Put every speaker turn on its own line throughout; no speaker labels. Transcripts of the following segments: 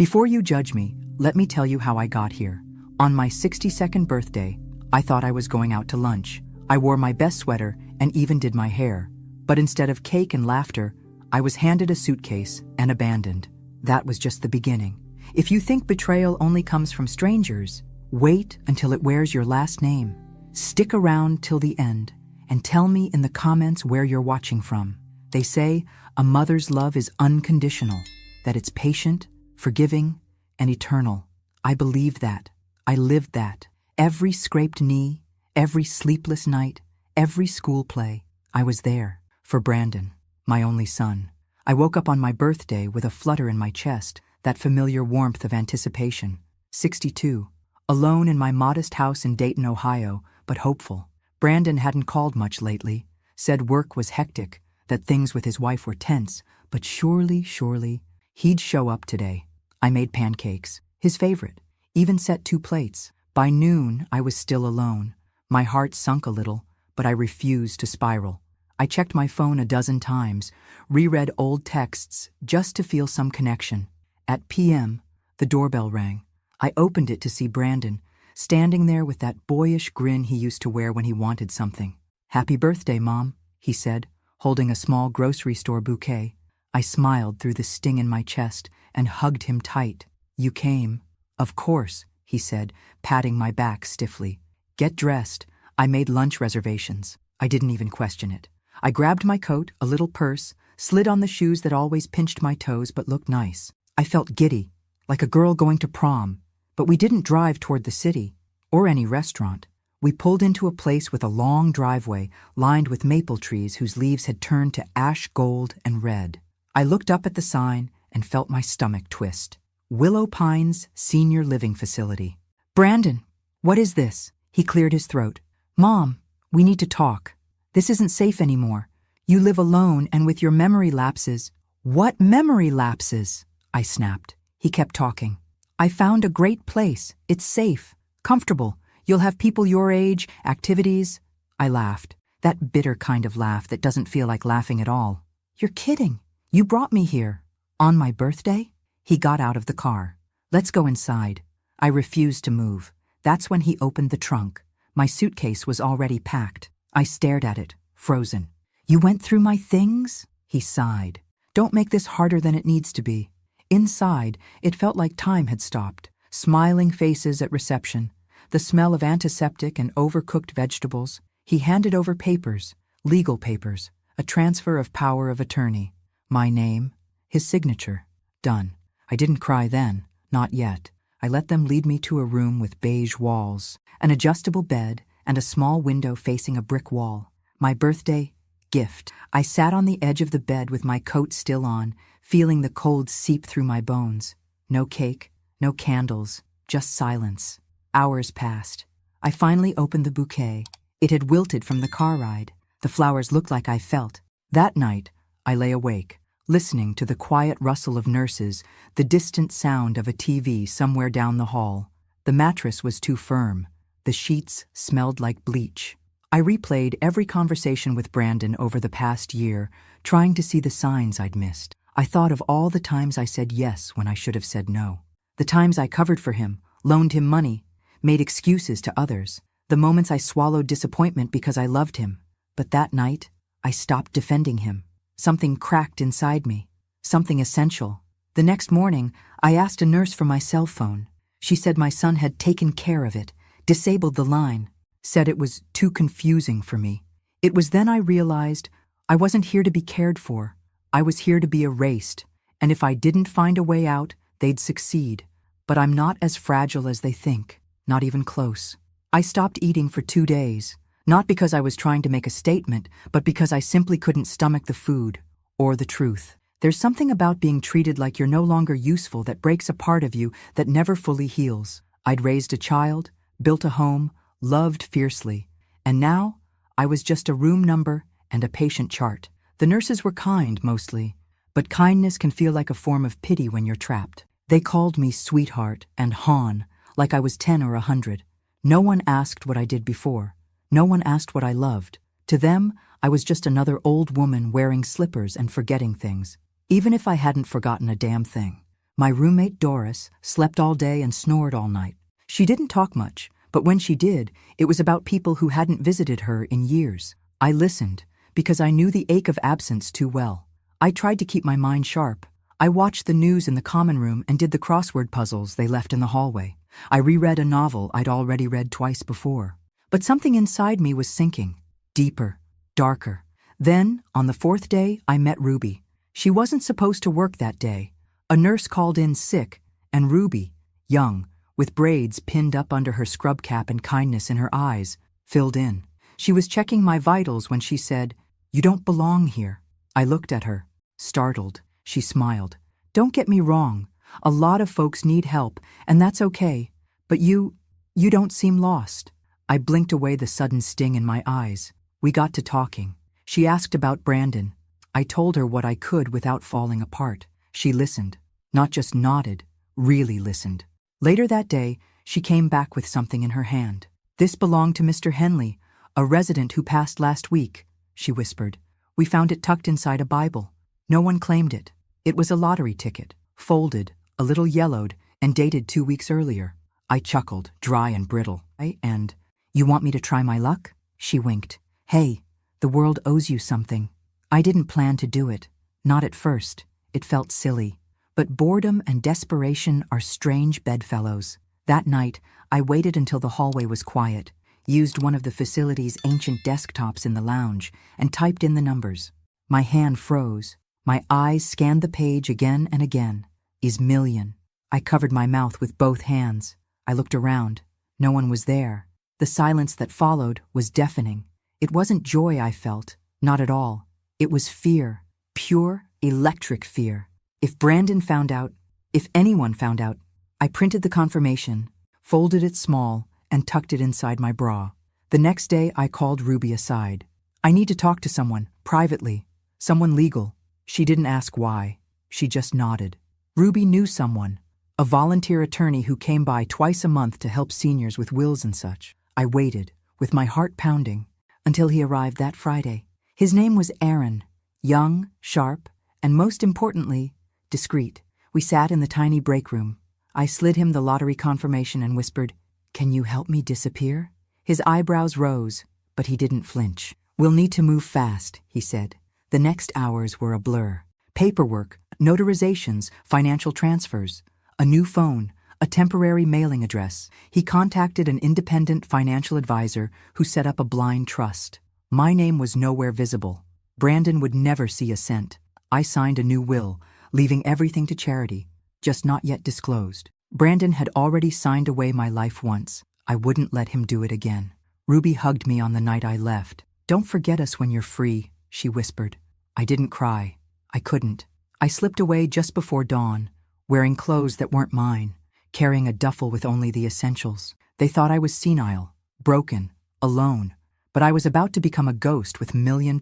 Before you judge me, let me tell you how I got here. On my 62nd birthday, I thought I was going out to lunch. I wore my best sweater and even did my hair. But instead of cake and laughter, I was handed a suitcase and abandoned. That was just the beginning. If you think betrayal only comes from strangers, wait until it wears your last name. Stick around till the end and tell me in the comments where you're watching from. They say a mother's love is unconditional, that it's patient, forgiving, and eternal. I believed that. I lived that. Every scraped knee, every sleepless night, every school play, I was there for Brandon, my only son. I woke up on my birthday with a flutter in my chest, that familiar warmth of anticipation. 62, alone in my modest house in Dayton, Ohio, but hopeful. Brandon hadn't called much lately, said work was hectic, that things with his wife were tense, but surely, he'd show up today. I made pancakes, his favorite, even set 2 plates. By noon, I was still alone. My heart sunk a little, but I refused to spiral. I checked my phone a dozen times, reread old texts just to feel some connection. At PM, the doorbell rang. I opened it to see Brandon, standing there with that boyish grin he used to wear when he wanted something. "Happy birthday, Mom," he said, holding a small grocery store bouquet. I smiled through the sting in my chest and hugged him tight. "You came." "Of course," he said, patting my back stiffly. "Get dressed. I made lunch reservations." I didn't even question it. I grabbed my coat, a little purse, slid on the shoes that always pinched my toes but looked nice. I felt giddy, like a girl going to prom. But we didn't drive toward the city, or any restaurant. We pulled into a place with a long driveway lined with maple trees whose leaves had turned to ash gold and red. I looked up at the sign and felt my stomach twist. Willow Pines Senior Living Facility. "Brandon, what is this?" He cleared his throat. "Mom, we need to talk. This isn't safe anymore. You live alone and with your memory lapses." "What memory lapses?" I snapped. He kept talking. "I found a great place. It's safe, comfortable. You'll have people your age, activities." I laughed. That bitter kind of laugh that doesn't feel like laughing at all. "You're kidding. You brought me here. On my birthday?" He got out of the car. "Let's go inside." I refused to move. That's when he opened the trunk. My suitcase was already packed. I stared at it, frozen. "You went through my things?" He sighed. "Don't make this harder than it needs to be." Inside, it felt like time had stopped. Smiling faces at reception, the smell of antiseptic and overcooked vegetables. He handed over papers, legal papers, a transfer of power of attorney. My name, his signature. Done. I didn't cry then, not yet. I let them lead me to a room with beige walls, an adjustable bed, and a small window facing a brick wall. My birthday gift. I sat on the edge of the bed with my coat still on, feeling the cold seep through my bones. No cake, no candles, just silence. Hours passed. I finally opened the bouquet. It had wilted from the car ride. The flowers looked like I felt. That night, I lay awake, listening to the quiet rustle of nurses, the distant sound of a TV somewhere down the hall. The mattress was too firm. The sheets smelled like bleach. I replayed every conversation with Brandon over the past year, trying to see the signs I'd missed. I thought of all the times I said yes when I should have said no. The times I covered for him, loaned him money, made excuses to others. The moments I swallowed disappointment because I loved him. But that night, I stopped defending him. Something cracked inside me. Something essential. The next morning, I asked a nurse for my cell phone. She said my son had taken care of it, disabled the line, said it was too confusing for me. It was then I realized I wasn't here to be cared for. I was here to be erased, and if I didn't find a way out, they'd succeed. But I'm not as fragile as they think, not even close. I stopped eating for 2 days, not because I was trying to make a statement, but because I simply couldn't stomach the food, or the truth. There's something about being treated like you're no longer useful that breaks a part of you that never fully heals. I'd raised a child, built a home, loved fiercely, and now I was just a room number and a patient chart. The nurses were kind, mostly, but kindness can feel like a form of pity when you're trapped. They called me sweetheart and Han, like I was 10 or 100. No one asked what I did before. No one asked what I loved. To them, I was just another old woman wearing slippers and forgetting things, even if I hadn't forgotten a damn thing. My roommate Doris slept all day and snored all night. She didn't talk much, but when she did, it was about people who hadn't visited her in years. I listened, because I knew the ache of absence too well. I tried to keep my mind sharp. I watched the news in the common room and did the crossword puzzles they left in the hallway. I reread a novel I'd already read twice before. But something inside me was sinking, deeper, darker. Then, on the fourth day, I met Ruby. She wasn't supposed to work that day. A nurse called in sick, and Ruby, young, with braids pinned up under her scrub cap and kindness in her eyes, filled in. She was checking my vitals when she said, "You don't belong here." I looked at her, startled. She smiled. "Don't get me wrong. A lot of folks need help, and that's okay. But you don't seem lost." I blinked away the sudden sting in my eyes. We got to talking. She asked about Brandon. I told her what I could without falling apart. She listened. Not just nodded, really listened. Later that day, she came back with something in her hand. "This belonged to Mr. Henley, a resident who passed last week," she whispered. "We found it tucked inside a Bible. No one claimed it. It was a lottery ticket, folded, a little yellowed, and dated 2 weeks earlier." I chuckled, dry and brittle. "And you want me to try my luck?" She winked. "Hey, the world owes you something." I didn't plan to do it. Not at first. It felt silly. But boredom and desperation are strange bedfellows. That night, I waited until the hallway was quiet, used one of the facility's ancient desktops in the lounge, and typed in the numbers. My hand froze. My eyes scanned the page again and again. Is million. I covered my mouth with both hands. I looked around. No one was there. The silence that followed was deafening. It wasn't joy I felt, not at all. It was fear, pure, electric fear. If Brandon found out, if anyone found out, I printed the confirmation, folded it small, and tucked it inside my bra. The next day, I called Ruby aside. "I need to talk to someone, privately, someone legal." She didn't ask why. She just nodded. Ruby knew someone, a volunteer attorney who came by twice a month to help seniors with wills and such. I waited, with my heart pounding, until he arrived that Friday. His name was Aaron, young, sharp, and most importantly, discreet. We sat in the tiny break room. I slid him the lottery confirmation and whispered, "Can you help me disappear?" His eyebrows rose, but he didn't flinch. "We'll need to move fast," he said. The next hours were a blur. Paperwork, notarizations, financial transfers, a new phone, a temporary mailing address. He contacted an independent financial advisor who set up a blind trust. My name was nowhere visible. Brandon would never see a cent. I signed a new will, leaving everything to charity, just not yet disclosed. Brandon had already signed away my life once. I wouldn't let him do it again. Ruby hugged me on the night I left. "Don't forget us when you're free," she whispered. I didn't cry. I couldn't. I slipped away just before dawn, wearing clothes that weren't mine, carrying a duffel with only the essentials. They thought I was senile, broken, alone. But I was about to become a ghost with $1 million.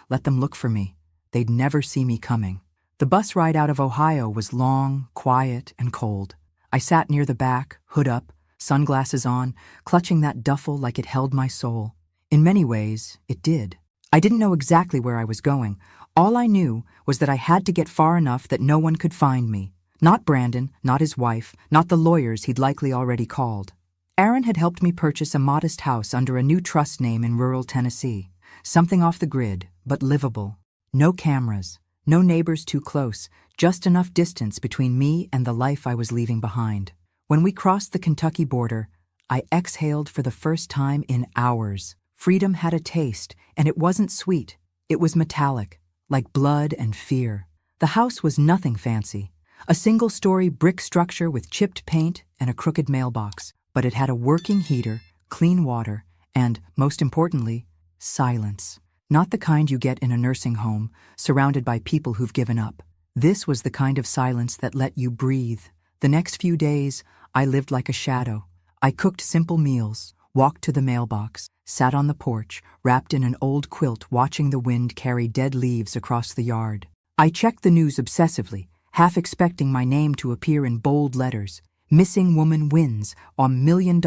Let them look for me. They'd never see me coming. The bus ride out of Ohio was long, quiet, and cold. I sat near the back, hood up, sunglasses on, clutching that duffel like it held my soul. In many ways, it did. I didn't know exactly where I was going. All I knew was that I had to get far enough that no one could find me. Not Brandon, not his wife, not the lawyers he'd likely already called. Aaron had helped me purchase a modest house under a new trust name in rural Tennessee. Something off the grid, but livable. No cameras, no neighbors too close, just enough distance between me and the life I was leaving behind. When we crossed the Kentucky border, I exhaled for the first time in hours. Freedom had a taste, and it wasn't sweet. It was metallic, like blood and fear. The house was nothing fancy. A single-story brick structure with chipped paint and a crooked mailbox. But it had a working heater, clean water, and, most importantly, silence. Not the kind you get in a nursing home, surrounded by people who've given up. This was the kind of silence that let you breathe. The next few days, I lived like a shadow. I cooked simple meals, walked to the mailbox, sat on the porch, wrapped in an old quilt watching the wind carry dead leaves across the yard. I checked the news obsessively, half expecting my name to appear in bold letters. Missing woman wins on $1 million.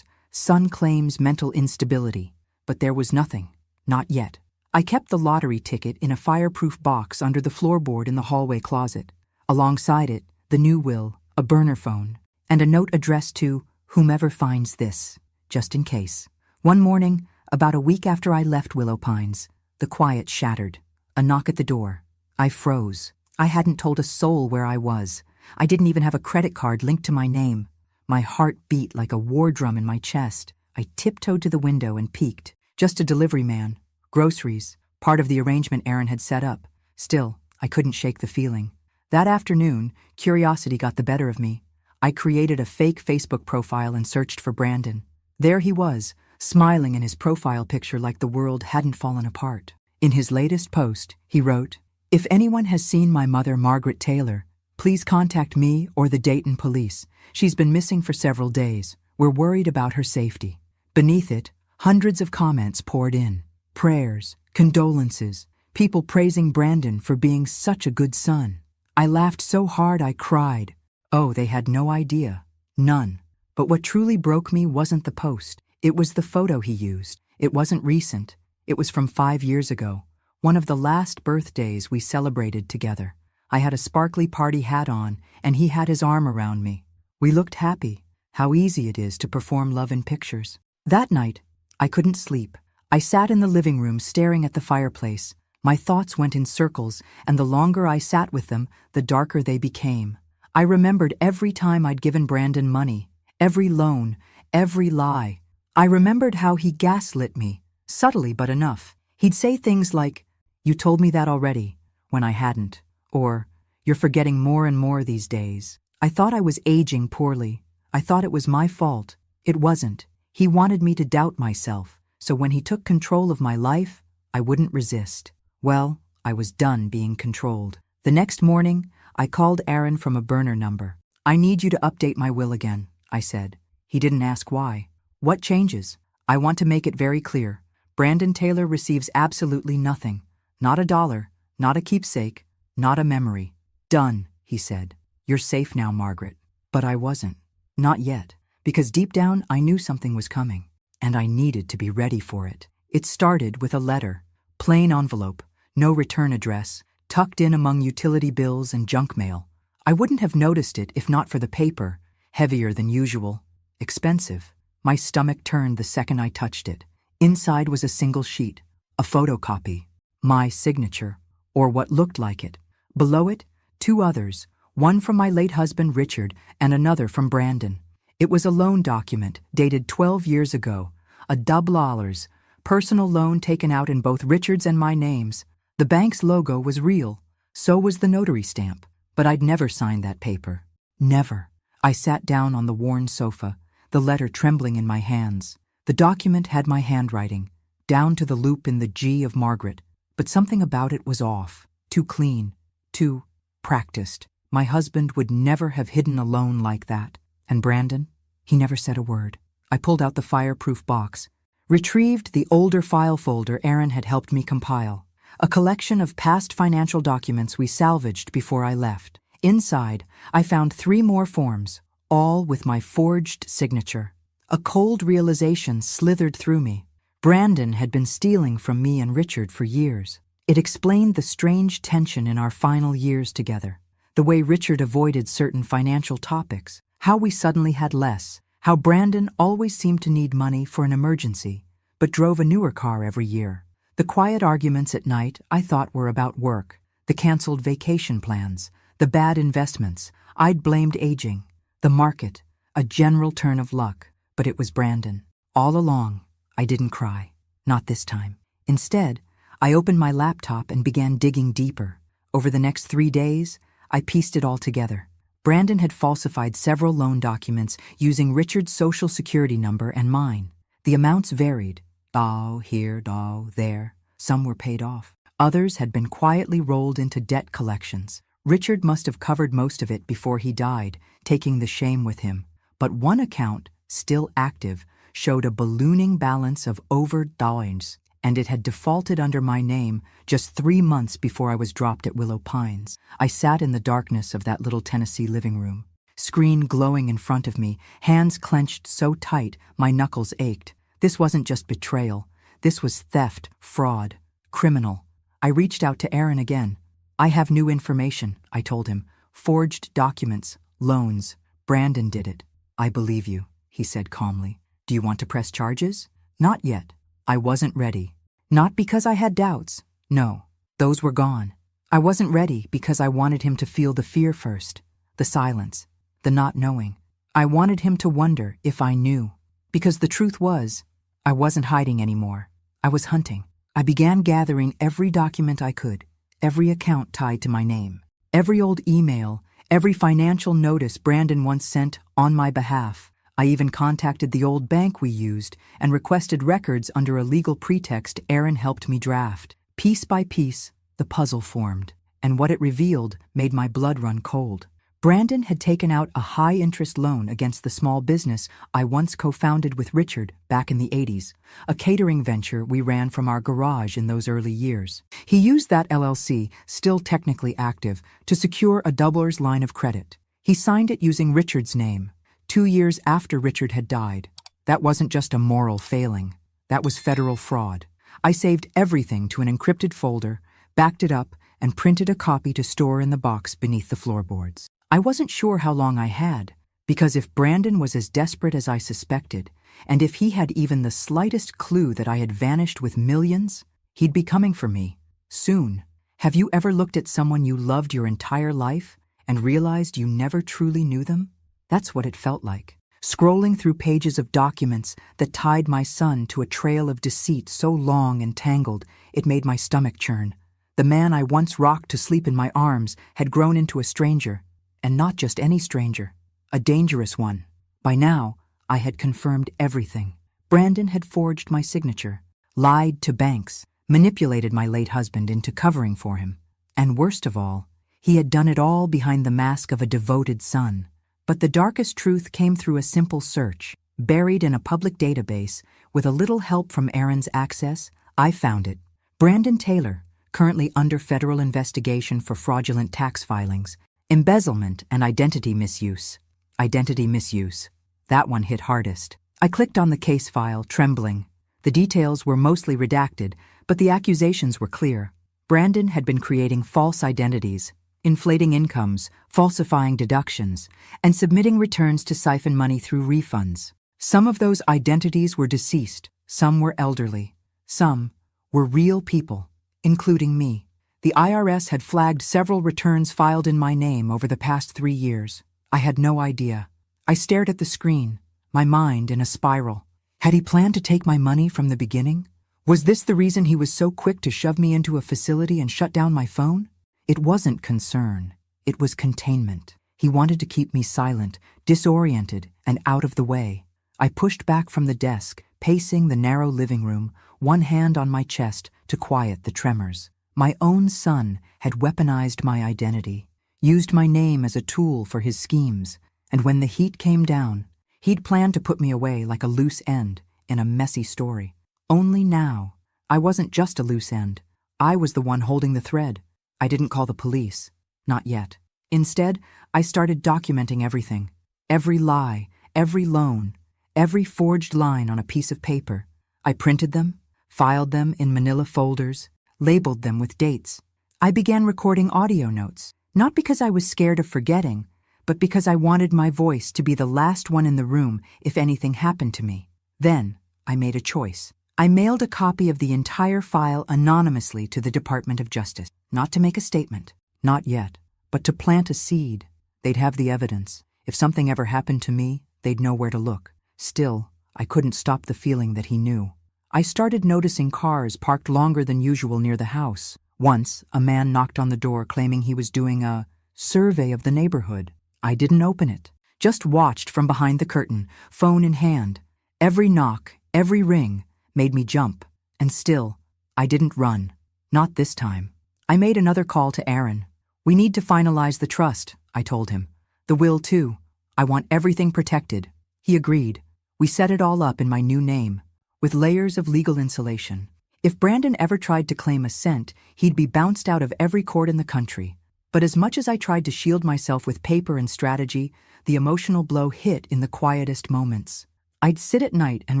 Son claims mental instability. But there was nothing. Not yet. I kept the lottery ticket in a fireproof box under the floorboard in the hallway closet. Alongside it, the new will, a burner phone, and a note addressed to whomever finds this, just in case. One morning, about a week after I left Willow Pines, the quiet shattered. A knock at the door. I froze. I hadn't told a soul where I was. I didn't even have a credit card linked to my name. My heart beat like a war drum in my chest. I tiptoed to the window and peeked. Just a delivery man. Groceries. Part of the arrangement Aaron had set up. Still, I couldn't shake the feeling. That afternoon, curiosity got the better of me. I created a fake Facebook profile and searched for Brandon. There he was, smiling in his profile picture like the world hadn't fallen apart. In his latest post, he wrote, "If anyone has seen my mother, Margaret Taylor, please contact me or the Dayton police. She's been missing for several days. We're worried about her safety." Beneath it, hundreds of comments poured in. Prayers, condolences, people praising Brandon for being such a good son. I laughed so hard I cried. Oh, they had no idea. None. But what truly broke me wasn't the post. It was the photo he used. It wasn't recent. It was from 5 years ago, one of the last birthdays we celebrated together. I had a sparkly party hat on, and he had his arm around me. We looked happy. How easy it is to perform love in pictures. That night, I couldn't sleep. I sat in the living room staring at the fireplace. My thoughts went in circles, and the longer I sat with them, the darker they became. I remembered every time I'd given Brandon money, every loan, every lie. I remembered how he gaslit me, subtly but enough. He'd say things like, "You told me that already," when I hadn't, or, "You're forgetting more and more these days." I thought I was aging poorly. I thought it was my fault. It wasn't. He wanted me to doubt myself, so when he took control of my life, I wouldn't resist. Well, I was done being controlled. The next morning, I called Aaron from a burner number. "I need you to update my will again," I said. He didn't ask why. "What changes?" "I want to make it very clear. Brandon Taylor receives absolutely nothing. Not a dollar, not a keepsake, not a memory." "Done," he said. "You're safe now, Margaret." But I wasn't. Not yet. Because deep down I knew something was coming, and I needed to be ready for it. It started with a letter. Plain envelope, no return address, tucked in among utility bills and junk mail. I wouldn't have noticed it if not for the paper, heavier than usual. Expensive. My stomach turned the second I touched it. Inside was a single sheet, a photocopy. My signature, or what looked like it. Below it, 2 others, one from my late husband Richard and another from Brandon. It was a loan document dated 12 years ago, a $, personal loan taken out in both Richard's and my names. The bank's logo was real, so was the notary stamp, but I'd never signed that paper. Never. I sat down on the worn sofa, the letter trembling in my hands. The document had my handwriting, down to the loop in the G of Margaret, but something about it was off, too clean, too practiced. My husband would never have hidden a loan like that. And Brandon? He never said a word. I pulled out the fireproof box, retrieved the older file folder Aaron had helped me compile, a collection of past financial documents we salvaged before I left. Inside, I found 3 more forms, all with my forged signature. A cold realization slithered through me. Brandon had been stealing from me and Richard for years. It explained the strange tension in our final years together, the way Richard avoided certain financial topics, how we suddenly had less, how Brandon always seemed to need money for an emergency, but drove a newer car every year. The quiet arguments at night I thought were about work, the canceled vacation plans, the bad investments. I'd blamed aging, the market, a general turn of luck, but it was Brandon. All along, I didn't cry. Not this time. Instead, I opened my laptop and began digging deeper. Over the next 3 days, I pieced it all together. Brandon had falsified several loan documents using Richard's social security number and mine. The amounts varied. $, here, $, there. Some were paid off. Others had been quietly rolled into debt collections. Richard must have covered most of it before he died, taking the shame with him. But one account, still active, showed a ballooning balance of over $, and it had defaulted under my name just 3 months before I was dropped at Willow Pines. I sat in the darkness of that little Tennessee living room, screen glowing in front of me, hands clenched so tight my knuckles ached. This wasn't just betrayal. This was theft, fraud, criminal. I reached out to Aaron again. "I have new information," I told him. Forged documents, loans. Brandon did it. I believe you, he said calmly. Do you want to press charges? Not yet. I wasn't ready. Not because I had doubts. No, those were gone. I wasn't ready because I wanted him to feel the fear first, the silence, the not knowing. I wanted him to wonder if I knew. Because the truth was, I wasn't hiding anymore. I was hunting. I began gathering every document I could, every account tied to my name, every old email, every financial notice Brandon once sent on my behalf. I even contacted the old bank we used and requested records under a legal pretext Aaron helped me draft. Piece by piece, the puzzle formed, and what it revealed made my blood run cold. Brandon had taken out a high-interest loan against the small business I once co-founded with Richard back in the 80s, a catering venture we ran from our garage in those early years. He used that LLC, still technically active, to secure a doubler's line of credit. He signed it using Richard's name, 2 years after Richard had died. That wasn't just a moral failing. That was federal fraud. I saved everything to an encrypted folder, backed it up, and printed a copy to store in the box beneath the floorboards. I wasn't sure how long I had, because if Brandon was as desperate as I suspected, and if he had even the slightest clue that I had vanished with millions, he'd be coming for me, soon. Have you ever looked at someone you loved your entire life and realized you never truly knew them? That's what it felt like. Scrolling through pages of documents that tied my son to a trail of deceit so long and tangled, it made my stomach churn. The man I once rocked to sleep in my arms had grown into a stranger. And not just any stranger, a dangerous one. By now, I had confirmed everything. Brandon had forged my signature, lied to banks, manipulated my late husband into covering for him. And worst of all, he had done it all behind the mask of a devoted son. But the darkest truth came through a simple search. Buried in a public database, with a little help from Aaron's access, I found it. Brandon Taylor, currently under federal investigation for fraudulent tax filings, embezzlement and identity misuse. Identity misuse. That one hit hardest. I clicked on the case file, trembling. The details were mostly redacted, but the accusations were clear. Brandon had been creating false identities, inflating incomes, falsifying deductions, and submitting returns to siphon money through refunds. Some of those identities were deceased, some were elderly, some were real people, including me. The IRS had flagged several returns filed in my name over the past 3 years. I had no idea. I stared at the screen, my mind in a spiral. Had he planned to take my money from the beginning? Was this the reason he was so quick to shove me into a facility and shut down my phone? It wasn't concern. It was containment. He wanted to keep me silent, disoriented, and out of the way. I pushed back from the desk, pacing the narrow living room, one hand on my chest to quiet the tremors. My own son had weaponized my identity, used my name as a tool for his schemes, and when the heat came down, he'd planned to put me away like a loose end in a messy story. Only now, I wasn't just a loose end. I was the one holding the thread. I didn't call the police. Not yet. Instead, I started documenting everything. Every lie, every loan, every forged line on a piece of paper. I printed them, filed them in manila folders, labeled them with dates. I began recording audio notes, not because I was scared of forgetting, but because I wanted my voice to be the last one in the room if anything happened to me. Then, I made a choice. I mailed a copy of the entire file anonymously to the Department of Justice, not to make a statement, not yet, but to plant a seed. They'd have the evidence. If something ever happened to me, they'd know where to look. Still, I couldn't stop the feeling that he knew. I started noticing cars parked longer than usual near the house. Once, a man knocked on the door claiming he was doing a survey of the neighborhood. I didn't open it, just watched from behind the curtain, phone in hand. Every knock, every ring, made me jump. And still, I didn't run. Not this time. I made another call to Aaron. We need to finalize the trust, I told him. The will, too. I want everything protected. He agreed. We set it all up in my new name, with layers of legal insulation. If Brandon ever tried to claim a cent, he'd be bounced out of every court in the country. But as much as I tried to shield myself with paper and strategy, the emotional blow hit in the quietest moments. I'd sit at night and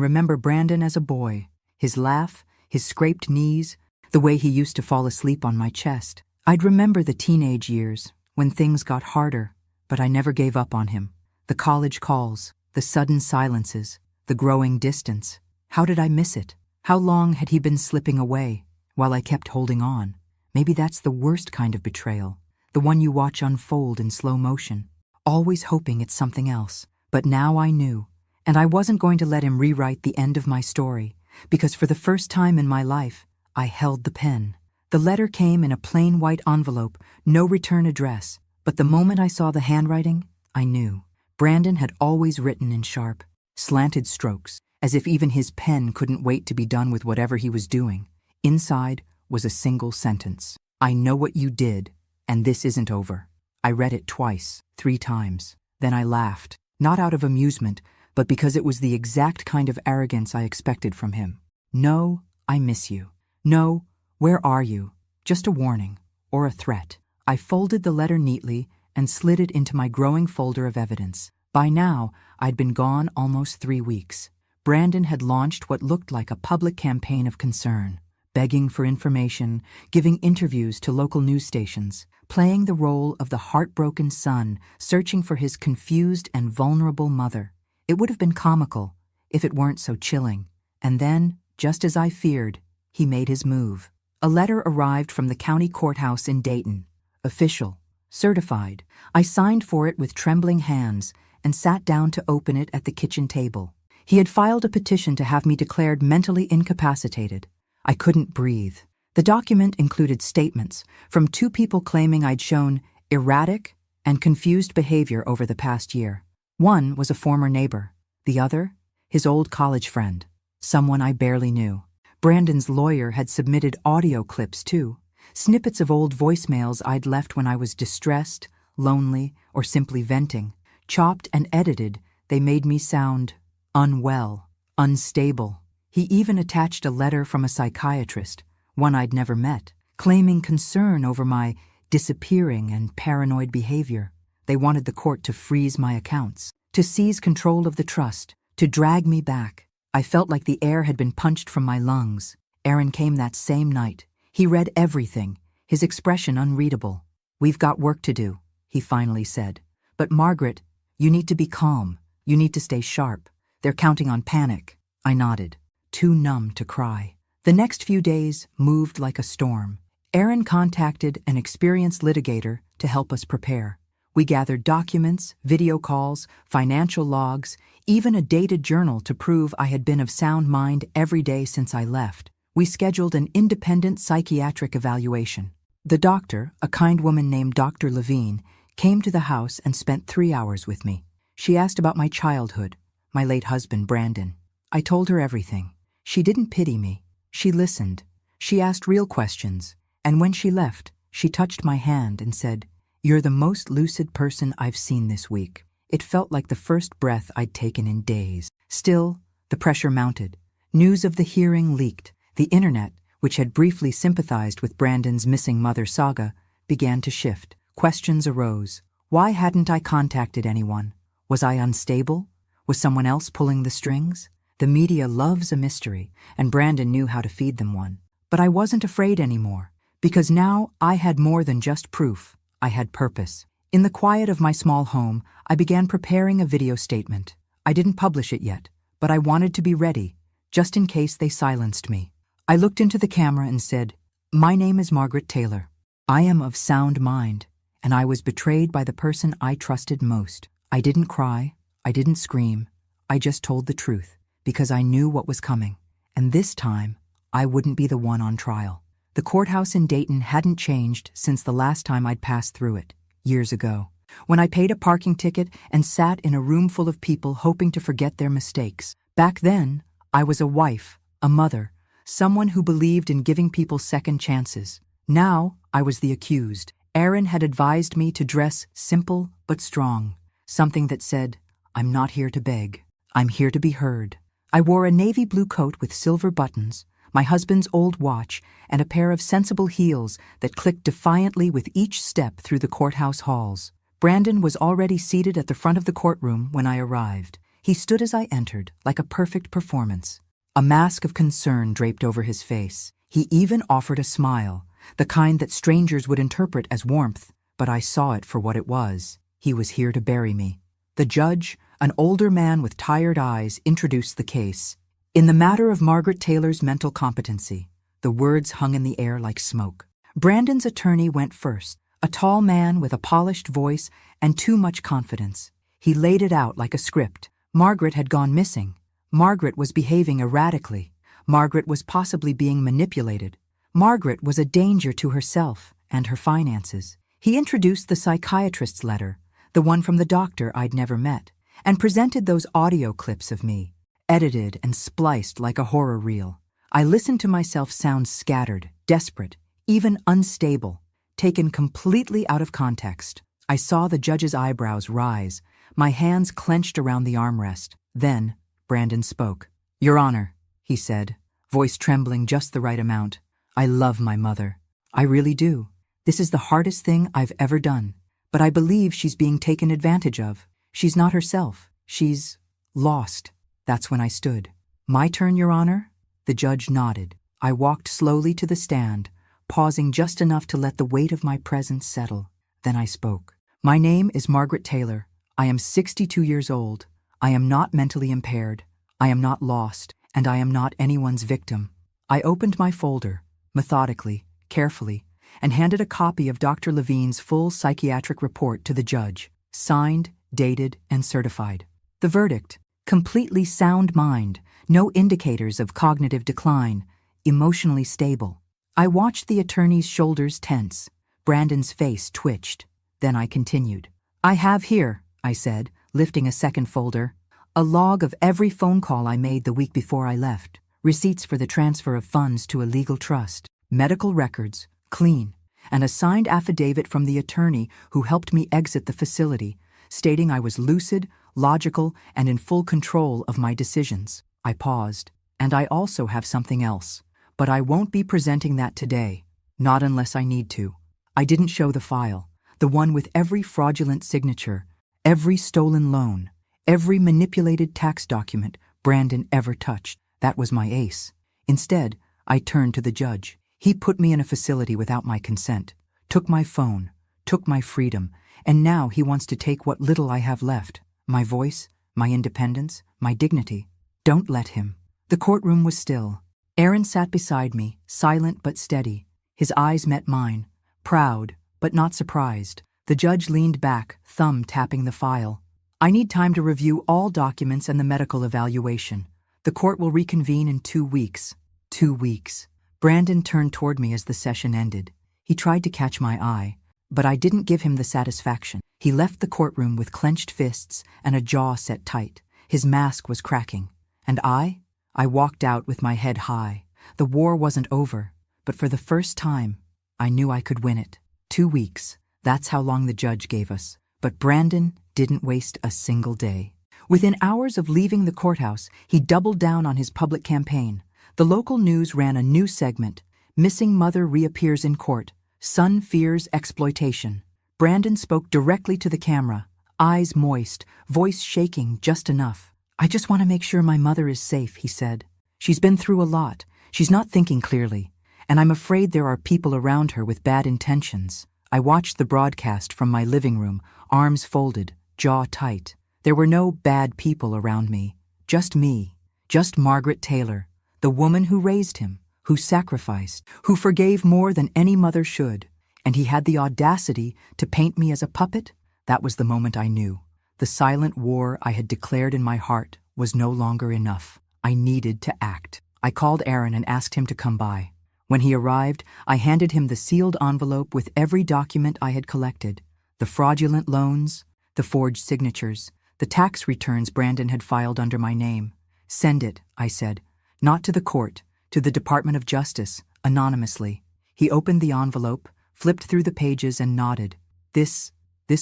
remember Brandon as a boy, his laugh, his scraped knees, the way he used to fall asleep on my chest. I'd remember the teenage years, when things got harder, but I never gave up on him. The college calls, the sudden silences, the growing distance. How did I miss it? How long had he been slipping away while I kept holding on? Maybe that's the worst kind of betrayal, the one you watch unfold in slow motion, always hoping it's something else. But now I knew, and I wasn't going to let him rewrite the end of my story, because for the first time in my life, I held the pen. The letter came in a plain white envelope, no return address, but the moment I saw the handwriting, I knew. Brandon had always written in sharp, slanted strokes, as if even his pen couldn't wait to be done with whatever he was doing. Inside was a single sentence. I know what you did, and this isn't over. I read it twice, 3 times. Then I laughed, not out of amusement, but because it was the exact kind of arrogance I expected from him. No, I miss you. No, where are you? Just a warning, or a threat. I folded the letter neatly and slid it into my growing folder of evidence. By now, I'd been gone almost 3 weeks. Brandon had launched what looked like a public campaign of concern, begging for information, giving interviews to local news stations, playing the role of the heartbroken son searching for his confused and vulnerable mother. It would have been comical if it weren't so chilling. And then, just as I feared, he made his move. A letter arrived from the county courthouse in Dayton. Official, certified. I signed for it with trembling hands and sat down to open it at the kitchen table. He had filed a petition to have me declared mentally incapacitated. I couldn't breathe. The document included statements from 2 people claiming I'd shown erratic and confused behavior over the past year. One was a former neighbor. The other, his old college friend, someone I barely knew. Brandon's lawyer had submitted audio clips too, snippets of old voicemails I'd left when I was distressed, lonely, or simply venting. Chopped and edited, they made me sound unwell, unstable. He even attached a letter from a psychiatrist, one I'd never met, claiming concern over my disappearing and paranoid behavior. They wanted the court to freeze my accounts, to seize control of the trust, to drag me back. I felt like the air had been punched from my lungs. Aaron came that same night. He read everything, his expression unreadable. "We've got work to do," he finally said. "But Margaret, you need to be calm. You need to stay sharp. They're counting on panic." I nodded, too numb to cry. The next few days moved like a storm. Aaron contacted an experienced litigator to help us prepare. We gathered documents, video calls, financial logs, even a dated journal to prove I had been of sound mind every day since I left. We scheduled an independent psychiatric evaluation. The doctor, a kind woman named Dr. Levine, came to the house and spent 3 hours with me. She asked about my childhood, my late husband, Brandon. I told her everything. She didn't pity me. She listened. She asked real questions. And when she left, she touched my hand and said, "You're the most lucid person I've seen this week." It felt like the first breath I'd taken in days. Still, the pressure mounted. News of the hearing leaked. The internet, which had briefly sympathized with Brandon's missing mother saga, began to shift. Questions arose. Why hadn't I contacted anyone? Was I unstable? Was someone else pulling the strings? The media loves a mystery, and Brandon knew how to feed them one. But I wasn't afraid anymore, because now I had more than just proof. I had purpose. In the quiet of my small home, I began preparing a video statement. I didn't publish it yet, but I wanted to be ready, just in case they silenced me. I looked into the camera and said, "My name is Margaret Taylor. I am of sound mind, and I was betrayed by the person I trusted most." I didn't cry. I didn't scream. I just told the truth, because I knew what was coming. And this time, I wouldn't be the one on trial. The courthouse in Dayton hadn't changed since the last time I'd passed through it, years ago, when I paid a parking ticket and sat in a room full of people hoping to forget their mistakes. Back then, I was a wife, a mother, someone who believed in giving people second chances. Now, I was the accused. Aaron had advised me to dress simple but strong, something that said, "I'm not here to beg. I'm here to be heard." I wore a navy blue coat with silver buttons, my husband's old watch, and a pair of sensible heels that clicked defiantly with each step through the courthouse halls. Brandon was already seated at the front of the courtroom when I arrived. He stood as I entered, like a perfect performance. A mask of concern draped over his face. He even offered a smile, the kind that strangers would interpret as warmth, but I saw it for what it was. He was here to bury me. The judge, an older man with tired eyes, introduced the case. In the matter of Margaret Taylor's mental competency, the words hung in the air like smoke. Brandon's attorney went first, a tall man with a polished voice and too much confidence. He laid it out like a script. Margaret had gone missing. Margaret was behaving erratically. Margaret was possibly being manipulated. Margaret was a danger to herself and her finances. He introduced the psychiatrist's letter, the one from the doctor I'd never met, and presented those audio clips of me, edited and spliced like a horror reel. I listened to myself sound scattered, desperate, even unstable, taken completely out of context. I saw the judge's eyebrows rise, my hands clenched around the armrest. Then, Brandon spoke. "Your Honor," he said, voice trembling just the right amount, "I love my mother. I really do. This is the hardest thing I've ever done. But I believe she's being taken advantage of. She's not herself. She's lost." That's when I stood. "My turn, Your Honor?" The judge nodded. I walked slowly to the stand, pausing just enough to let the weight of my presence settle. Then I spoke. "My name is Margaret Taylor. I am 62 years old. I am not mentally impaired. I am not lost, and I am not anyone's victim." I opened my folder, methodically, carefully, and handed a copy of Dr. Levine's full psychiatric report to the judge, signed, dated, and certified. The verdict: completely sound mind, no indicators of cognitive decline, emotionally stable. I watched the attorney's shoulders tense. Brandon's face twitched. Then I continued. "I have here," I said, lifting a second folder, "a log of every phone call I made the week before I left, receipts for the transfer of funds to a legal trust, medical records, clean, and a signed affidavit from the attorney who helped me exit the facility, stating I was lucid, logical, and in full control of my decisions." I paused. "And I also have something else, but I won't be presenting that today, not unless I need to." I didn't show the file, the one with every fraudulent signature, every stolen loan, every manipulated tax document Brandon ever touched. That was my ace. Instead, I turned to the judge. He put me in a facility without my consent, took my phone, took my freedom, and now he wants to take what little I have left, my voice, my independence, my dignity. Don't let him. The courtroom was still. Aaron sat beside me, silent but steady. His eyes met mine, proud but not surprised. The judge leaned back, thumb tapping the file. "I need time to review all documents and the medical evaluation. The court will reconvene in 2 weeks." 2 weeks. Brandon turned toward me as the session ended. He tried to catch my eye, but I didn't give him the satisfaction. He left the courtroom with clenched fists and a jaw set tight. His mask was cracking. And I walked out with my head high. The war wasn't over, but for the first time, I knew I could win it. 2 weeks. That's how long the judge gave us. But Brandon didn't waste a single day. Within hours of leaving the courthouse, he doubled down on his public campaign. The local news ran a new segment. "Missing mother reappears in court. Son fears exploitation." Brandon spoke directly to the camera, eyes moist, voice shaking just enough. "I just want to make sure my mother is safe," he said. "She's been through a lot. She's not thinking clearly. And I'm afraid there are people around her with bad intentions." I watched the broadcast from my living room, arms folded, jaw tight. There were no bad people around me. Just me. Just Margaret Taylor, the woman who raised him, who sacrificed, who forgave more than any mother should. And he had the audacity to paint me as a puppet? That was the moment I knew. The silent war I had declared in my heart was no longer enough. I needed to act. I called Aaron and asked him to come by. When he arrived, I handed him the sealed envelope with every document I had collected. The fraudulent loans, the forged signatures, the tax returns Brandon had filed under my name. "Send it," I said. "Not to the court, to the Department of Justice, anonymously." He opened the envelope, flipped through the pages, and nodded. This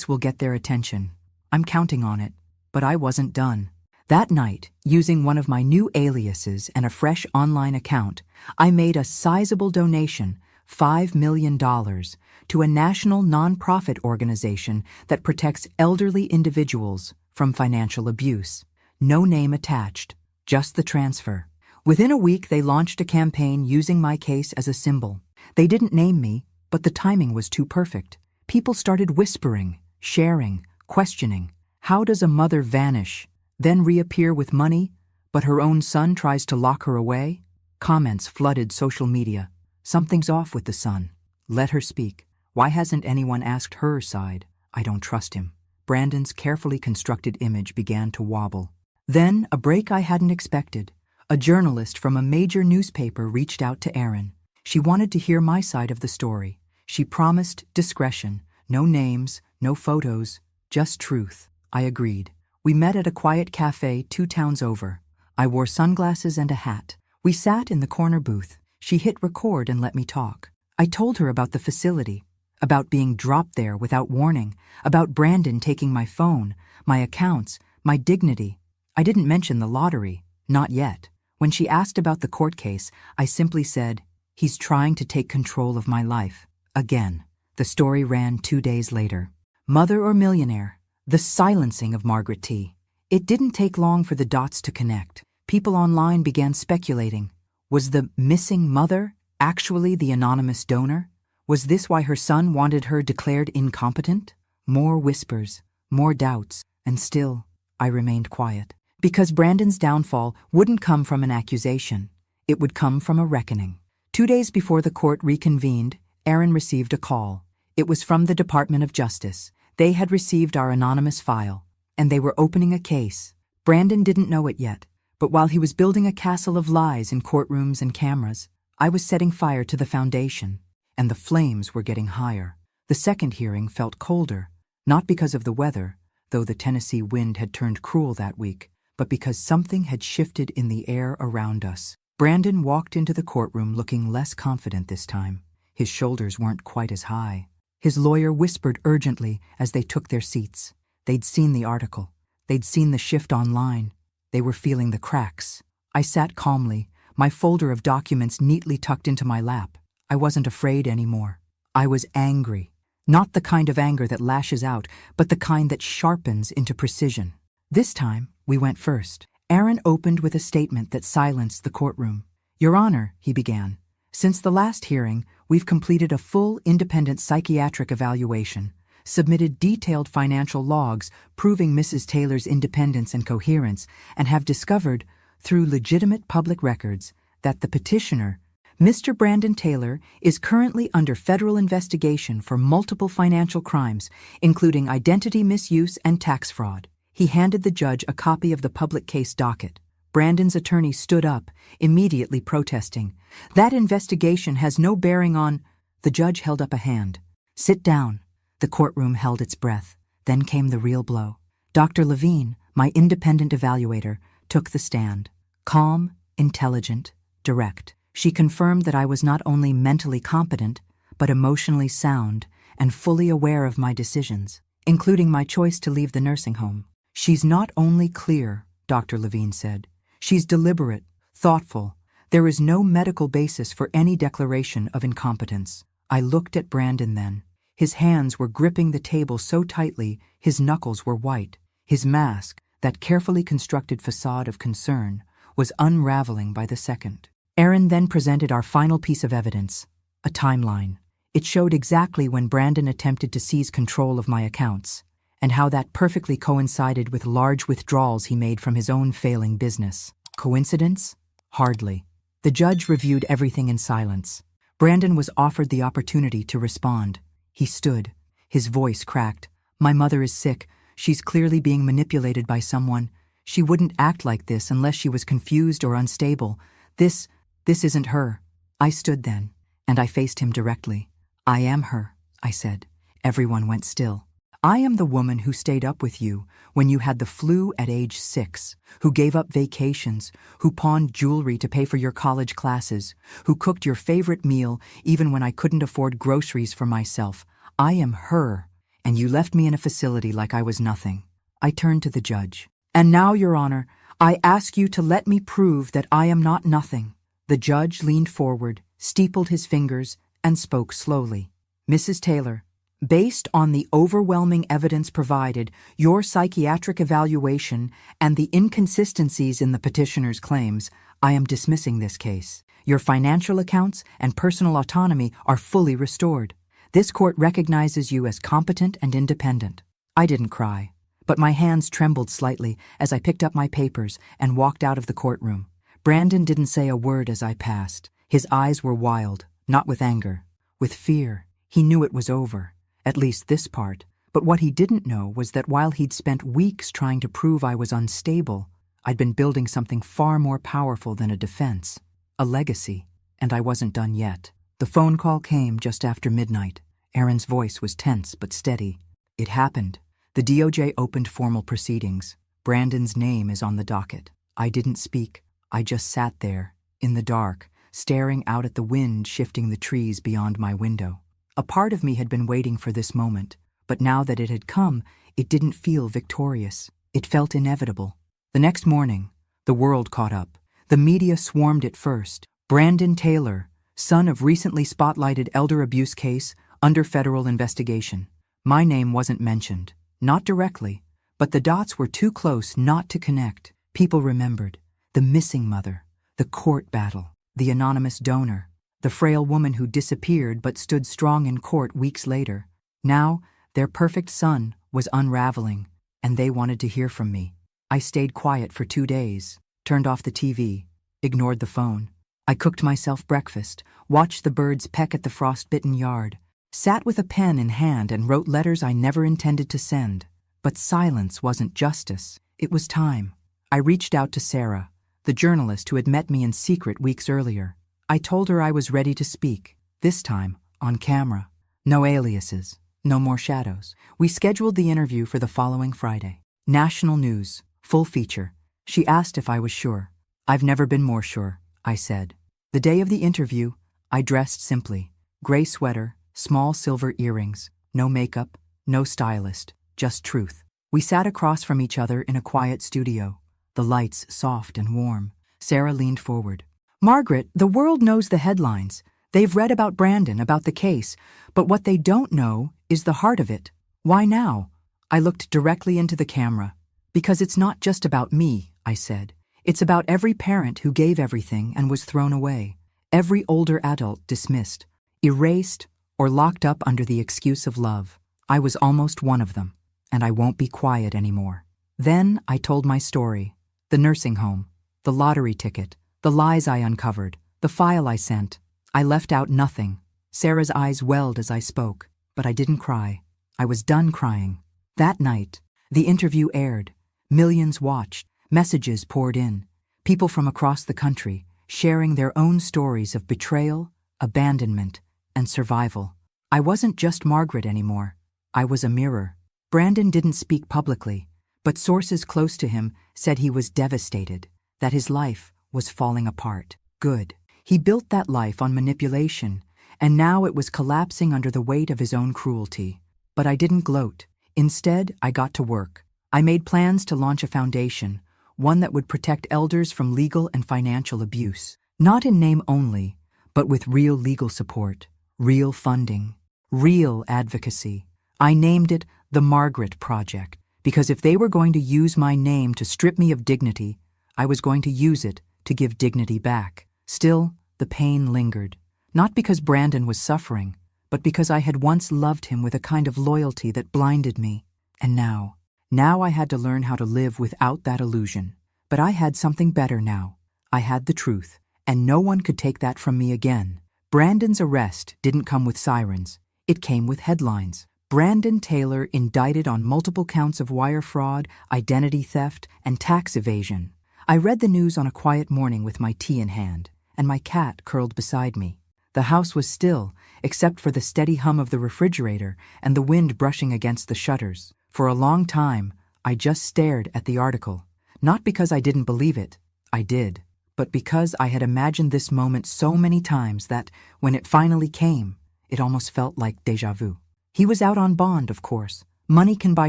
will get their attention. I'm counting on it." But I wasn't done. That night, using one of my new aliases and a fresh online account, I made a sizable donation, $5 million, to a national nonprofit organization that protects elderly individuals from financial abuse. No name attached, just the transfer. Within a week, they launched a campaign using my case as a symbol. They didn't name me, but the timing was too perfect. People started whispering, sharing, questioning. How does a mother vanish, then reappear with money, but her own son tries to lock her away? Comments flooded social media. Something's off with the son. Let her speak. Why hasn't anyone asked her side? I don't trust him. Brandon's carefully constructed image began to wobble. Then, a break I hadn't expected. A journalist from a major newspaper reached out to Aaron. She wanted to hear my side of the story. She promised discretion. No names, no photos, just truth. I agreed. We met at a quiet cafe 2 towns over. I wore sunglasses and a hat. We sat in the corner booth. She hit record and let me talk. I told her about the facility, about being dropped there without warning, about Brandon taking my phone, my accounts, my dignity. I didn't mention the lottery, not yet. When she asked about the court case, I simply said, "He's trying to take control of my life." Again. The story ran 2 days later. Mother or Millionaire? The silencing of Margaret T. It didn't take long for the dots to connect. People online began speculating. Was the missing mother actually the anonymous donor? Was this why her son wanted her declared incompetent? More whispers, more doubts, and still, I remained quiet. Because Brandon's downfall wouldn't come from an accusation. It would come from a reckoning. 2 days before the court reconvened, Aaron received a call. It was from the Department of Justice. They had received our anonymous file, and they were opening a case. Brandon didn't know it yet, but while he was building a castle of lies in courtrooms and cameras, I was setting fire to the foundation, and the flames were getting higher. The second hearing felt colder, not because of the weather, though the Tennessee wind had turned cruel that week, but because something had shifted in the air around us. Brandon walked into the courtroom looking less confident this time. His shoulders weren't quite as high. His lawyer whispered urgently as they took their seats. They'd seen the article. They'd seen the shift online. They were feeling the cracks. I sat calmly, my folder of documents neatly tucked into my lap. I wasn't afraid anymore. I was angry. Not the kind of anger that lashes out, but the kind that sharpens into precision. This time, we went first. Aaron opened with a statement that silenced the courtroom. "Your Honor," he began, "since the last hearing, we've completed a full independent psychiatric evaluation, submitted detailed financial logs proving Mrs. Taylor's independence and coherence, and have discovered, through legitimate public records, that the petitioner, Mr. Brandon Taylor, is currently under federal investigation for multiple financial crimes, including identity misuse and tax fraud." He handed the judge a copy of the public case docket. Brandon's attorney stood up, immediately protesting. "That investigation has no bearing on—" The judge held up a hand. "Sit down." The courtroom held its breath. Then came the real blow. Dr. Levine, my independent evaluator, took the stand. Calm, intelligent, direct. She confirmed that I was not only mentally competent, but emotionally sound and fully aware of my decisions, including my choice to leave the nursing home. "She's not only clear," Dr. Levine said. "She's deliberate, thoughtful. There is no medical basis for any declaration of incompetence." I looked at Brandon then. His hands were gripping the table so tightly, his knuckles were white. His mask, that carefully constructed facade of concern, was unraveling by the second. Aaron then presented our final piece of evidence, a timeline. It showed exactly when Brandon attempted to seize control of my accounts, and how that perfectly coincided with large withdrawals he made from his own failing business. Coincidence? Hardly. The judge reviewed everything in silence. Brandon was offered the opportunity to respond. He stood. His voice cracked. "My mother is sick. She's clearly being manipulated by someone. She wouldn't act like this unless she was confused or unstable. This isn't her." I stood then, and I faced him directly. "I am her," I said. Everyone went still. "I am the woman who stayed up with you when you had the flu at age 6, who gave up vacations, who pawned jewelry to pay for your college classes, who cooked your favorite meal even when I couldn't afford groceries for myself. I am her, and you left me in a facility like I was nothing." I turned to the judge. "And now, Your Honor, I ask you to let me prove that I am not nothing." The judge leaned forward, steepled his fingers, and spoke slowly. "Mrs. Taylor, based on the overwhelming evidence provided, your psychiatric evaluation, and the inconsistencies in the petitioner's claims, I am dismissing this case. Your financial accounts and personal autonomy are fully restored. This court recognizes you as competent and independent. I didn't cry, but my hands trembled slightly as I picked up my papers and walked out of the courtroom. Brandon didn't say a word as I passed. His eyes were wild, not with anger, with fear. He knew it was over, at least this part. But what he didn't know was that while he'd spent weeks trying to prove I was unstable, I'd been building something far more powerful than a defense, a legacy, and I wasn't done yet. The phone call came just after midnight. Aaron's voice was tense but steady. It happened. The DOJ opened formal proceedings. Brandon's name is on the docket. I didn't speak. I just sat there, in the dark, staring out at the wind shifting the trees beyond my window. A part of me had been waiting for this moment, but now that it had come, it didn't feel victorious. It felt inevitable. The next morning, the world caught up. The media swarmed it first. Brandon Taylor, son of recently spotlighted elder abuse case, under federal investigation. My name wasn't mentioned, not directly, but the dots were too close not to connect. People remembered the missing mother, the court battle, the anonymous donor, the frail woman who disappeared but stood strong in court weeks later. Now, their perfect son was unraveling, and they wanted to hear from me. I stayed quiet for 2 days, turned off the TV, ignored the phone. I cooked myself breakfast, watched the birds peck at the frost-bitten yard, sat with a pen in hand and wrote letters I never intended to send. But silence wasn't justice. It was time. I reached out to Sarah, the journalist who had met me in secret weeks earlier. I told her I was ready to speak, this time on camera. No aliases. No more shadows. We scheduled the interview for the following Friday. National news, full feature. She asked if I was sure. I've never been more sure, I said. The day of the interview, I dressed simply. Gray sweater, small silver earrings, no makeup, no stylist, just truth. We sat across from each other in a quiet studio, the lights soft and warm. Sarah leaned forward. Margaret, the world knows the headlines. They've read about Brandon, about the case, but what they don't know is the heart of it. Why now? I looked directly into the camera. Because it's not just about me, I said. It's about every parent who gave everything and was thrown away. Every older adult dismissed, erased, or locked up under the excuse of love. I was almost one of them, and I won't be quiet anymore. Then I told my story. The nursing home, the lottery ticket, the lies I uncovered, the file I sent. I left out nothing. Sarah's eyes welled as I spoke, but I didn't cry. I was done crying. That night, the interview aired. Millions watched. Messages poured in. People from across the country, sharing their own stories of betrayal, abandonment, and survival. I wasn't just Margaret anymore. I was a mirror. Brandon didn't speak publicly, but sources close to him said he was devastated, that his life was falling apart. Good. He built that life on manipulation, and now it was collapsing under the weight of his own cruelty. But I didn't gloat. Instead, I got to work. I made plans to launch a foundation, one that would protect elders from legal and financial abuse. Not in name only, but with real legal support, real funding, real advocacy. I named it the Margaret Project, because if they were going to use my name to strip me of dignity, I was going to use it to give dignity back. Still, the pain lingered. Not because Brandon was suffering, but because I had once loved him with a kind of loyalty that blinded me. And now I had to learn how to live without that illusion. But I had something better now. I had the truth, and no one could take that from me again. Brandon's arrest didn't come with sirens. It came with headlines. Brandon Taylor indicted on multiple counts of wire fraud, identity theft, and tax evasion. I read the news on a quiet morning with my tea in hand, and my cat curled beside me. The house was still, except for the steady hum of the refrigerator and the wind brushing against the shutters. For a long time, I just stared at the article. Not because I didn't believe it, I did, but because I had imagined this moment so many times that, when it finally came, it almost felt like déjà vu. He was out on bond, of course. Money can buy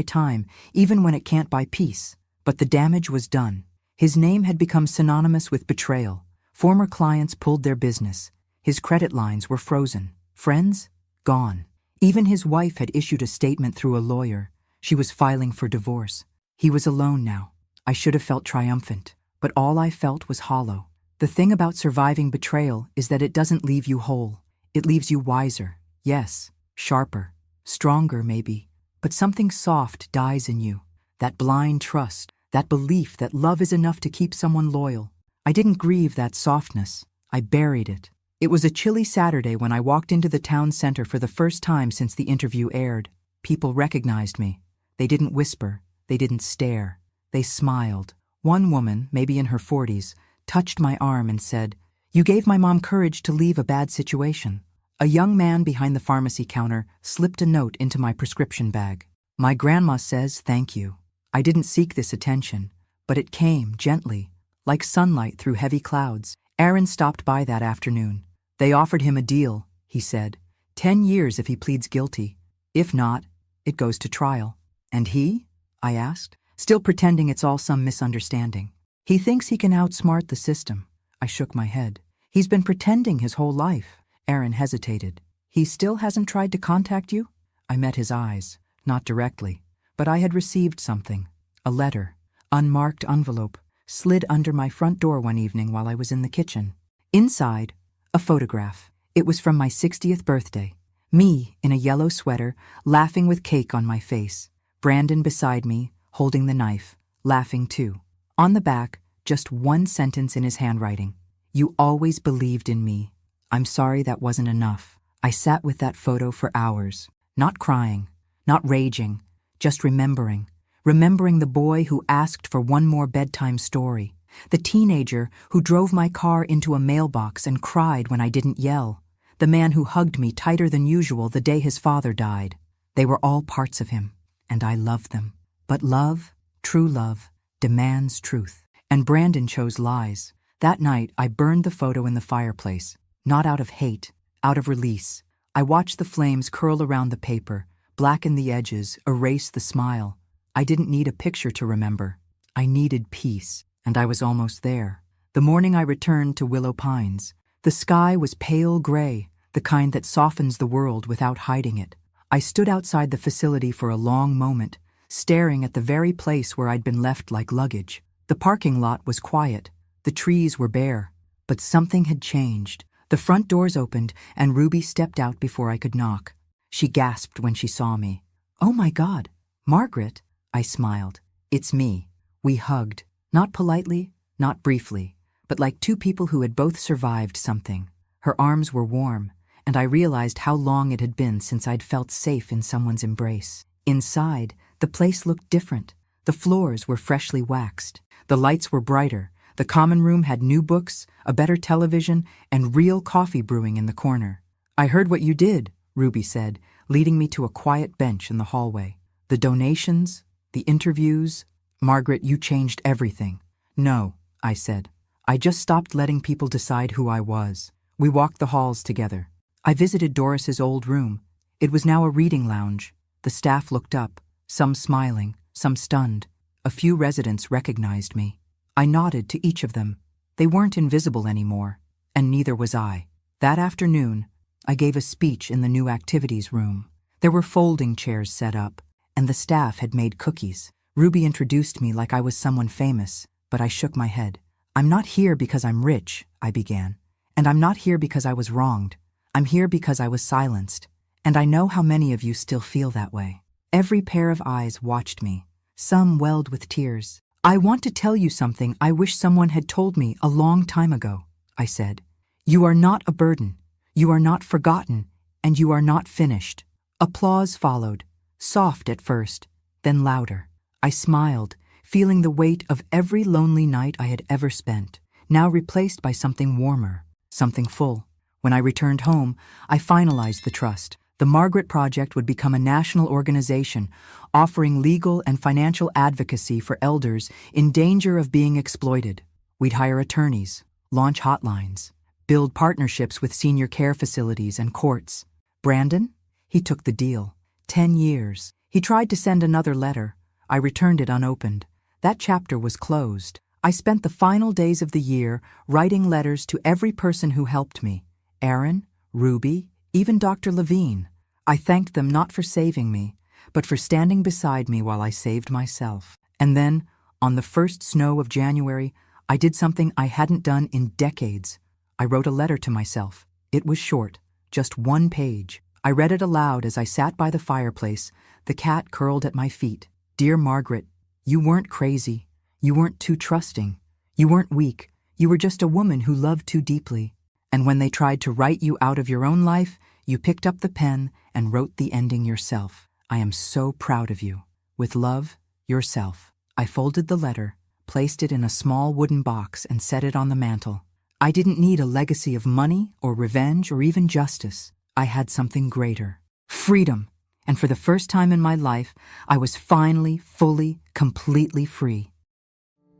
time, even when it can't buy peace. But the damage was done. His name had become synonymous with betrayal. Former clients pulled their business. His credit lines were frozen. Friends? Gone. Even his wife had issued a statement through a lawyer. She was filing for divorce. He was alone now. I should have felt triumphant, but all I felt was hollow. The thing about surviving betrayal is that it doesn't leave you whole. It leaves you wiser. Yes, Sharper, stronger maybe, but something soft dies in you. That blind trust, that belief that love is enough to keep someone loyal. I didn't grieve that softness. I buried it. It was a chilly Saturday when I walked into the town center for the first time since the interview aired. People recognized me. They didn't whisper. They didn't stare. They smiled. One woman, maybe in her 40s, touched my arm and said, "You gave my mom courage to leave a bad situation." A young man behind the pharmacy counter slipped a note into my prescription bag. "My grandma says thank you." I didn't seek this attention, but it came gently, like sunlight through heavy clouds. Aaron stopped by that afternoon. "They offered him a deal," he said. 10 years if he pleads guilty. If not, it goes to trial." "And he?" I asked, still pretending it's all some misunderstanding. "He thinks he can outsmart the system." I shook my head. "He's been pretending his whole life." Aaron hesitated. "He still hasn't tried to contact you?" I met his eyes, not directly, but I had received something. A letter, unmarked envelope, slid under my front door one evening while I was in the kitchen. Inside, a photograph. It was from my 60th birthday. Me, in a yellow sweater, laughing with cake on my face. Brandon beside me, holding the knife, laughing too. On the back, just one sentence in his handwriting. "You always believed in me." I'm sorry that wasn't enough. I sat with that photo for hours, not crying, not raging, just remembering the boy who asked for one more bedtime story, the teenager who drove my car into a mailbox and cried when I didn't yell, the man who hugged me tighter than usual the day his father died. They were all parts of him, and I loved them. But love, true love, demands truth. And Brandon chose lies. That night, I burned the photo in the fireplace, not out of hate, out of release. I watched the flames curl around the paper, blacken the edges, erase the smile. I didn't need a picture to remember. I needed peace, and I was almost there. The morning I returned to Willow Pines, the sky was pale gray, the kind that softens the world without hiding it. I stood outside the facility for a long moment, staring at the very place where I'd been left like luggage. The parking lot was quiet. The trees were bare. But something had changed. The front doors opened, and Ruby stepped out before I could knock. She gasped when she saw me. "Oh my God, Margaret!" I smiled. "It's me." We hugged, not politely, not briefly, but like two people who had both survived something. Her arms were warm, and I realized how long it had been since I'd felt safe in someone's embrace. Inside, the place looked different. The floors were freshly waxed. The lights were brighter. The common room had new books, a better television, and real coffee brewing in the corner. "I heard what you did," Ruby said, leading me to a quiet bench in the hallway. "The donations, the interviews. Margaret, you changed everything." "No," I said. "I just stopped letting people decide who I was." We walked the halls together. I visited Doris's old room. It was now a reading lounge. The staff looked up, some smiling, some stunned. A few residents recognized me. I nodded to each of them. They weren't invisible anymore, and neither was I. That afternoon, I gave a speech in the new activities room. There were folding chairs set up, and the staff had made cookies. Ruby introduced me like I was someone famous, but I shook my head. "I'm not here because I'm rich," I began. "And I'm not here because I was wronged. I'm here because I was silenced. And I know how many of you still feel that way." Every pair of eyes watched me. Some welled with tears. "I want to tell you something I wish someone had told me a long time ago," I said. "You are not a burden. You are not forgotten, and you are not finished." Applause followed, soft at first, then louder. I smiled, feeling the weight of every lonely night I had ever spent, now replaced by something warmer, something full. When I returned home, I finalized the trust. The Margaret Project would become a national organization, offering legal and financial advocacy for elders in danger of being exploited. We'd hire attorneys, launch hotlines, build partnerships with senior care facilities and courts. Brandon? He took the deal. 10 years. He tried to send another letter. I returned it unopened. That chapter was closed. I spent the final days of the year writing letters to every person who helped me. Aaron, Ruby, even Dr. Levine. I thanked them not for saving me, but for standing beside me while I saved myself. And then, on the first snow of January, I did something I hadn't done in decades. I wrote a letter to myself. It was short, just 1 page, I read it aloud as I sat by the fireplace, the cat curled at my feet. Dear Margaret, you weren't crazy. You weren't too trusting. You weren't weak. You were just a woman who loved too deeply. And when they tried to write you out of your own life, you picked up the pen and wrote the ending yourself. I am so proud of you. With love, yourself. I folded the letter, placed it in a small wooden box, and set it on the mantel. I didn't need a legacy of money or revenge or even justice. I had something greater. Freedom. And for the first time in my life, I was finally, fully, completely free.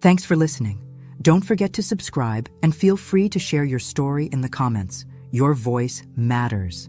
Thanks for listening. Don't forget to subscribe and feel free to share your story in the comments. Your voice matters.